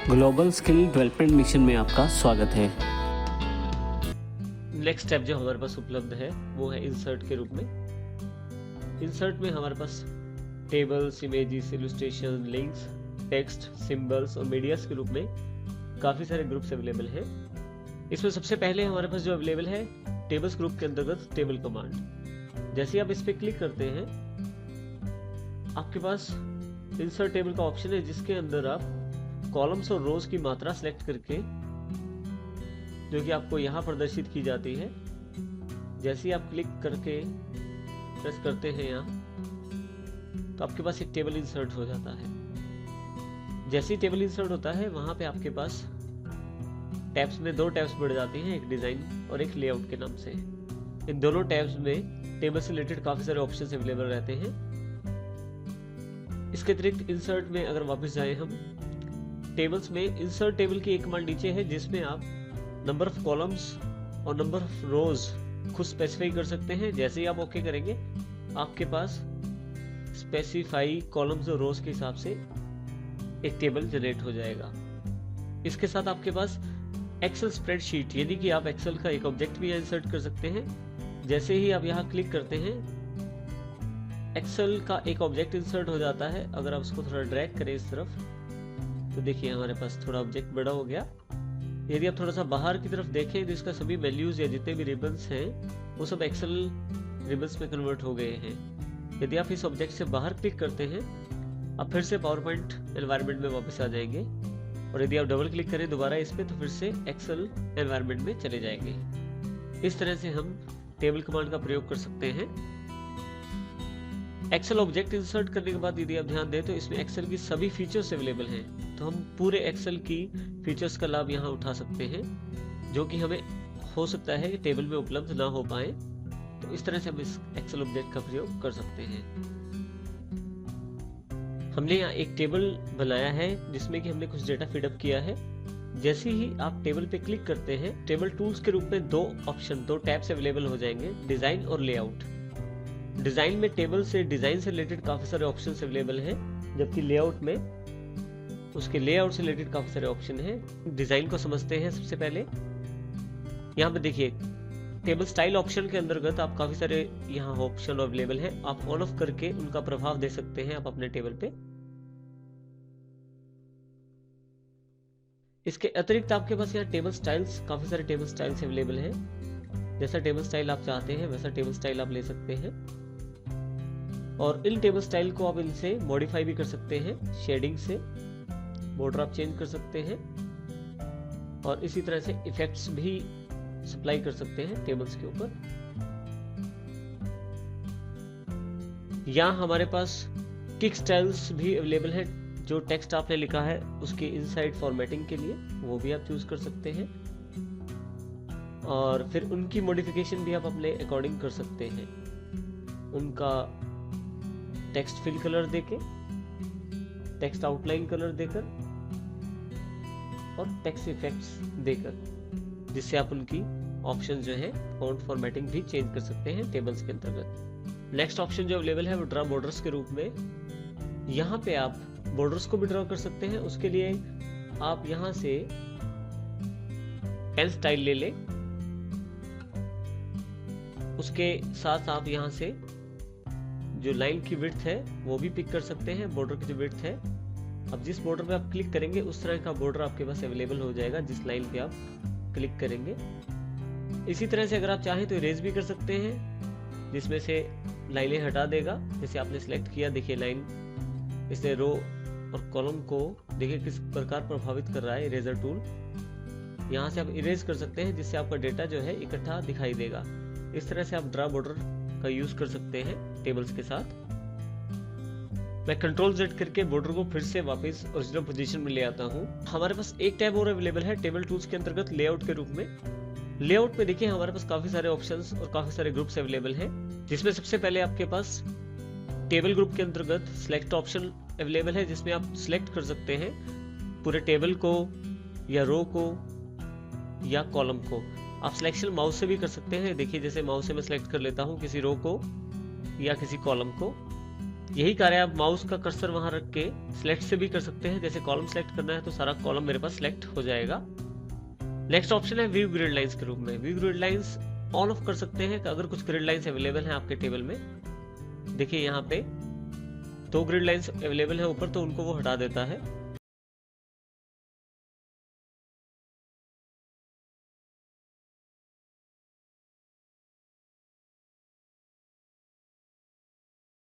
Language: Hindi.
ग्लोबल स्किल डेवलपमेंट मिशन में आपका स्वागत है। नेक्स्ट स्टेप जो हमारे पास उपलब्ध है वो है इंसर्ट के रूप में। इंसर्ट में हमारे पास tables, images, illustration, links, text, symbols और मीडियास के रूप में काफ़ी सारे ग्रुप्स अवेलेबल हैं। इसमें सबसे पहले हमारे पास जो अवेलेबल है टेबल्स ग्रुप के अंतर्गत टेबल कमांड। जैसे आप इस पर क्लिक करते हैं आपके पास इंसर्ट टेबल का ऑप्शन है, जिसके अंदर आप कॉलम्स और रोज की मात्रा सेलेक्ट करके, जो कि आपको यहाँ प्रदर्शित की जाती है, जैसे ही आप क्लिक करके प्रेस करते हैं यहाँ, तो आपके पास एक टेबल इंसर्ट हो जाता है। जैसे ही टेबल इंसर्ट होता है वहाँ पे आपके पास टैब्स में दो टैब्स बढ़ जाती हैं, एक डिज़ाइन और एक लेआउट के नाम से। इन दोनों टैब्स में टेबल से रिलेटेड काफ़ी सारे ऑप्शंस अवेलेबल रहते हैं। इसके अतिरिक्त इंसर्ट में अगर वापस जाएं हम, टेबल्स में इंसर्ट टेबल की एक कमांड नीचे है, जिसमें आप नंबर ऑफ कॉलम्स और नंबर ऑफ रोज खुद स्पेसिफाई कर सकते हैं। जैसे ही आप ओके करेंगे आपके पास स्पेसिफाई कॉलम्स और रोज के हिसाब से एक टेबल जनरेट हो जाएगा। इसके साथ आपके पास एक्सेल स्प्रेडशीट, यानी कि आप एक्सेल का एक ऑब्जेक्ट भी इंसर्ट कर सकते हैं। जैसे ही आप यहाँ क्लिक करते हैं एक्सेल का एक ऑब्जेक्ट इंसर्ट हो जाता है। अगर आप उसको थोड़ा ड्रैग करें इस तरफ तो देखिए हमारे पास थोड़ा ऑब्जेक्ट बड़ा हो गया। यदि आप थोड़ा सा बाहर की तरफ देखें तो इसका सभी वैल्यूज या जितने भी रिबन्स हैं वो सब एक्सेल रिबन्स में कन्वर्ट हो गए हैं। यदि आप इस ऑब्जेक्ट से बाहर क्लिक करते हैं आप फिर से पावर पॉइंट एनवायरनमेंट में वापस आ जाएंगे, और यदि आप डबल क्लिक करें दोबारा इस पे तो फिर से एक्सेल एनवायरनमेंट में चले जाएंगे। इस तरह से हम टेबल कमांड का प्रयोग कर सकते हैं। एक्सेल ऑब्जेक्ट इंसर्ट करने के बाद यदि आप ध्यान दें तो इसमें एक्सेल की सभी फीचर्स अवेलेबल हैं, तो हम पूरे एक्सेल की फीचर्स का लाभ यहाँ उठा सकते हैं, जो कि हमें हो सकता है कि टेबल में उपलब्ध ना हो पाए। तो इस तरह से हम इस एक्सेल ऑब्जेक्ट का प्रयोग कर सकते हैं। हमने यहाँ एक टेबल बनाया है जिसमें कि हमने कुछ डेटा फीडअप किया है। जैसे ही आप टेबल पे क्लिक करते हैं टेबल टूल्स के रूप में दो टैब्स अवेलेबल हो जाएंगे, डिजाइन और लेआउट। डिजाइन में टेबल से डिजाइन से रिलेटेड काफी सारे ऑप्शंस अवेलेबल हैं, जबकि लेआउट में उसके लेआउट से रिलेटेड काफी सारे ऑप्शन हैं। डिजाइन को समझते हैं सबसे पहले। यहाँ पे देखिए टेबल स्टाइल ऑप्शन के अंतर्गत आप काफी सारे यहाँ ऑप्शन अवेलेबल हैं। आप ऑन ऑफ करके उनका प्रभाव दे सकते हैं आप अपने टेबल पे। इसके अतिरिक्त आपके पास यहाँ टेबल स्टाइल्स, काफी सारे टेबल स्टाइल्स अवेलेबल हैं। जैसा टेबल स्टाइल आप चाहते हैं वैसा टेबल स्टाइल आप ले सकते हैं, और इन टेबल स्टाइल को आप इनसे मॉडिफाई भी कर सकते हैं। शेडिंग से बॉर्डर आप चेंज कर सकते हैं, और इसी तरह से इफेक्ट्स भी सप्लाई कर सकते हैं टेबल्स के ऊपर। यहाँ हमारे पास किक स्टाइल्स भी अवेलेबल है, जो टेक्स्ट आपने लिखा है उसके इनसाइड फॉर्मेटिंग के लिए, वो भी आप चूज कर सकते हैं, और फिर उनकी मॉडिफिकेशन भी आप अपने अकॉर्डिंग कर सकते हैं। उनका टेक्स्ट फिल कलर देके, टेक्स्ट आउटलाइन कलर देकर और टेक्स्ट इफेक्ट्स देकर, जिससे आप उनकी ऑप्शन जो है फॉन्ट फॉर्मेटिंग भी चेंज कर सकते हैं टेबल्स के अंतर्गत। नेक्स्ट ऑप्शन जो अवेलेबल है वो ड्रा बॉर्डर्स के रूप में। यहाँ पे आप बॉर्डर्स को भी ड्रा कर सकते हैं। उसके लिए आप यहाँ से पेन स्टाइल ले लें, उसके साथ आप यहाँ से जो लाइन की विड्थ है वो भी पिक कर सकते हैं, बॉर्डर की जो विड्थ है। अब जिस बॉर्डर पे आप क्लिक करेंगे उस तरह का बॉर्डर आपके पास अवेलेबल हो जाएगा जिस लाइन पे आप क्लिक करेंगे। इसी तरह से अगर आप चाहें तो इरेज भी कर सकते हैं, जिसमें से लाइनें हटा देगा। जैसे आपने सिलेक्ट किया, देखिए लाइन, इसने रो और कॉलम को देखिए किस प्रकार प्रभावित कर रहा है इरेजर टूल। यहाँ से आप इरेज कर सकते हैं, जिससे आपका डेटा जो है इकट्ठा दिखाई देगा। इस तरह से आप ड्रा बॉर्डर का यूज कर सकते हैं टेबल्स के साथ। मैं कंट्रोल Z करके बॉर्डर को फिर से वापस ओरिजिनल पोजीशन में ले आता हूँ। हमारे पास एक टैब और अवेलेबल है टेबल टूल्स के अंतर्गत लेआउट के रूप में। लेआउट में देखिए हमारे पास काफी सारे ऑप्शंस और काफी सारे ग्रुप्स अवेलेबल हैं, जिसमें सबसे पहले आपके पास टेबल ग्रुप के अंतर्गत सिलेक्ट ऑप्शन अवेलेबल है, जिसमें आप सिलेक्ट कर सकते हैं पूरे टेबल को या रो को या कॉलम को। आप सिलेक्शन माउस से भी कर सकते हैं। देखिए जैसे माउस से मैं सिलेक्ट कर लेता हूँ किसी रो को या किसी कॉलम को, यही कार्य आप माउस का कर्सर वहां रख के सिलेक्ट से भी कर सकते हैं। जैसे कॉलम सेलेक्ट करना है तो सारा कॉलम मेरे पास सिलेक्ट हो जाएगा। नेक्स्ट ऑप्शन है व्यू ग्रिड लाइंस के रूप में। View grid lines on off कर सकते हैं अगर कुछ ग्रिड लाइंस अवेलेबल हैं आपके टेबल में। देखिए यहाँ पे 2 ग्रिड लाइंस अवेलेबल है ऊपर, तो उनको वो हटा देता है।